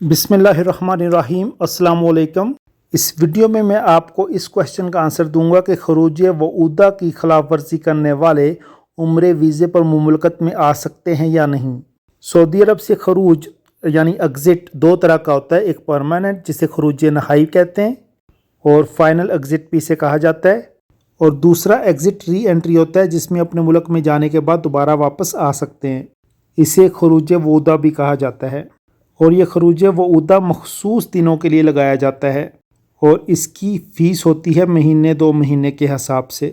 بسم اللہ الرحمن الرحیم۔ السلام علیکم۔ اس ویڈیو میں آپ کو اس کوشچن کا آنسر دوں گا کہ خروج وعودہ کی خلاف ورزی کرنے والے عمرے ویزے پر مملکت میں آ سکتے ہیں یا نہیں۔ سعودی عرب سے خروج یعنی ایگزٹ دو طرح کا ہوتا ہے، ایک پرماننٹ جسے خروج نہائی کہتے ہیں اور فائنل ایگزٹ بھی اسے کہا جاتا ہے، اور دوسرا ایگزٹ ری انٹری ہوتا ہے جس میں اپنے ملک میں جانے کے بعد دوبارہ واپس آ سکتے ہیں، اسے خروج وعودہ بھی کہا جاتا ہے، اور یہ خروج وعودہ مخصوص دنوں کے لیے لگایا جاتا ہے اور اس کی فیس ہوتی ہے مہینے 2 مہینے کے حساب سے۔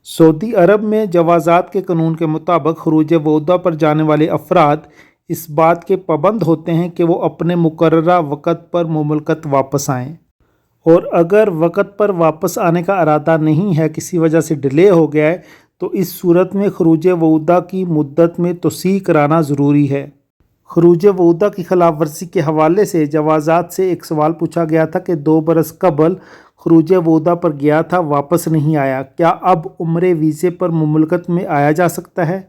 سعودی عرب میں جوازات کے قانون کے مطابق خروج وعودہ پر جانے والے افراد اس بات کے پابند ہوتے ہیں کہ وہ اپنے مقررہ وقت پر مملکت واپس آئیں، اور اگر وقت پر واپس آنے کا ارادہ نہیں ہے، کسی وجہ سے ڈیلے ہو گیا ہے، تو اس صورت میں خروج وعودہ کی مدت میں توسیع کرانا ضروری ہے۔ خروج وعودہ کی خلاف ورزی کے حوالے سے جوازات سے ایک سوال پوچھا گیا تھا کہ 2 برس قبل خروج وعودہ پر گیا تھا، واپس نہیں آیا، کیا اب عمرے ویزے پر مملکت میں آیا جا سکتا ہے؟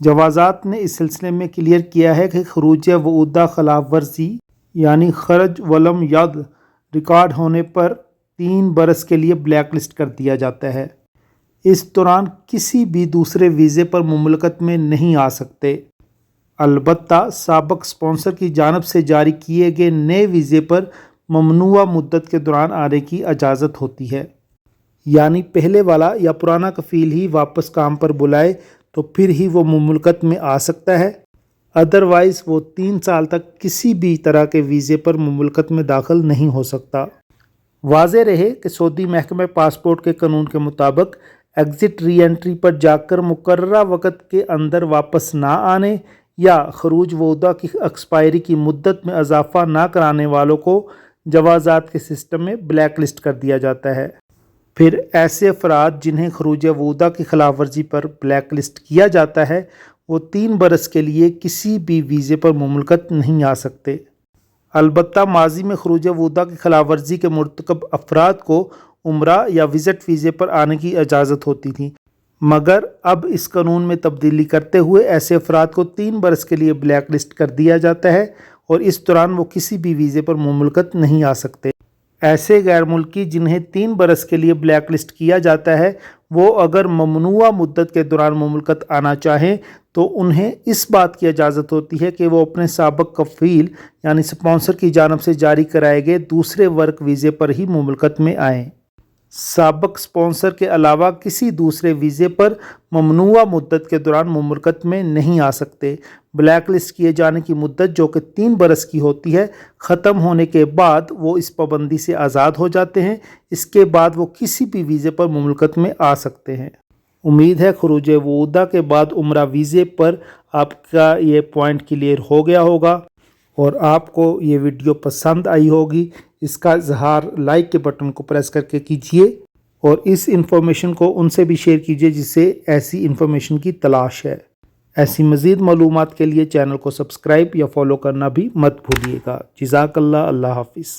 جوازات نے اس سلسلے میں کلیئر کیا ہے کہ خروج وعودہ خلاف ورزی یعنی خرج ولم ید ریکارڈ ہونے پر 3 برس کے لیے بلیک لسٹ کر دیا جاتا ہے۔ اس دوران کسی بھی دوسرے ویزے پر مملکت میں نہیں آ سکتے، البتہ سابق اسپانسر کی جانب سے جاری کیے گئے نئے ویزے پر ممنوعہ مدت کے دوران آنے کی اجازت ہوتی ہے، یعنی پہلے والا یا پرانا کفیل ہی واپس کام پر بلائے تو پھر ہی وہ مملکت میں آ سکتا ہے، ادروائز وہ 3 سال تک کسی بھی طرح کے ویزے پر مملکت میں داخل نہیں ہو سکتا۔ واضح رہے کہ سعودی محکمہ پاسپورٹ کے قانون کے مطابق ایگزٹ ری انٹری پر جا کر مقررہ وقت کے اندر واپس نہ آنے یا خروج وعودہ کی ایکسپائری کی مدت میں اضافہ نہ کرانے والوں کو جوازات کے سسٹم میں بلیک لسٹ کر دیا جاتا ہے۔ پھر ایسے افراد جنہیں خروج وعودہ کی خلاف ورزی پر بلیک لسٹ کیا جاتا ہے وہ 3 برس کے لیے کسی بھی ویزے پر مملکت نہیں آ سکتے۔ البتہ ماضی میں خروج وعودہ کی خلاف ورزی کے مرتکب افراد کو عمرہ یا وزٹ ویزے پر آنے کی اجازت ہوتی تھی، مگر اب اس قانون میں تبدیلی کرتے ہوئے ایسے افراد کو 3 برس کے لیے بلیک لسٹ کر دیا جاتا ہے اور اس دوران وہ کسی بھی ویزے پر مملکت نہیں آ سکتے۔ ایسے غیر ملکی جنہیں 3 برس کے لیے بلیک لسٹ کیا جاتا ہے وہ اگر ممنوعہ مدت کے دوران مملکت آنا چاہیں تو انہیں اس بات کی اجازت ہوتی ہے کہ وہ اپنے سابق کفیل یعنی اسپانسر کی جانب سے جاری کرائے گئے دوسرے ورک ویزے پر ہی مملکت میں آئیں۔ سابق اسپانسر کے علاوہ کسی دوسرے ویزے پر ممنوعہ مدت کے دوران مملکت میں نہیں آ سکتے۔ بلیک لسٹ کیے جانے کی مدت جو کہ 3 برس کی ہوتی ہے، ختم ہونے کے بعد وہ اس پابندی سے آزاد ہو جاتے ہیں، اس کے بعد وہ کسی بھی ویزے پر مملکت میں آ سکتے ہیں۔ امید ہے خروج وعودہ کے بعد عمرہ ویزے پر آپ کا یہ پوائنٹ کلیئر ہو گیا ہوگا اور آپ کو یہ ویڈیو پسند آئی ہوگی۔ اس کا اظہار لائک کے بٹن کو پریس کر کے کیجئے اور اس انفارمیشن کو ان سے بھی شیئر کیجئے جسے ایسی انفارمیشن کی تلاش ہے۔ ایسی مزید معلومات کے لیے چینل کو سبسکرائب یا فالو کرنا بھی مت بھولیے گا۔ جزاک اللہ۔ اللہ حافظ۔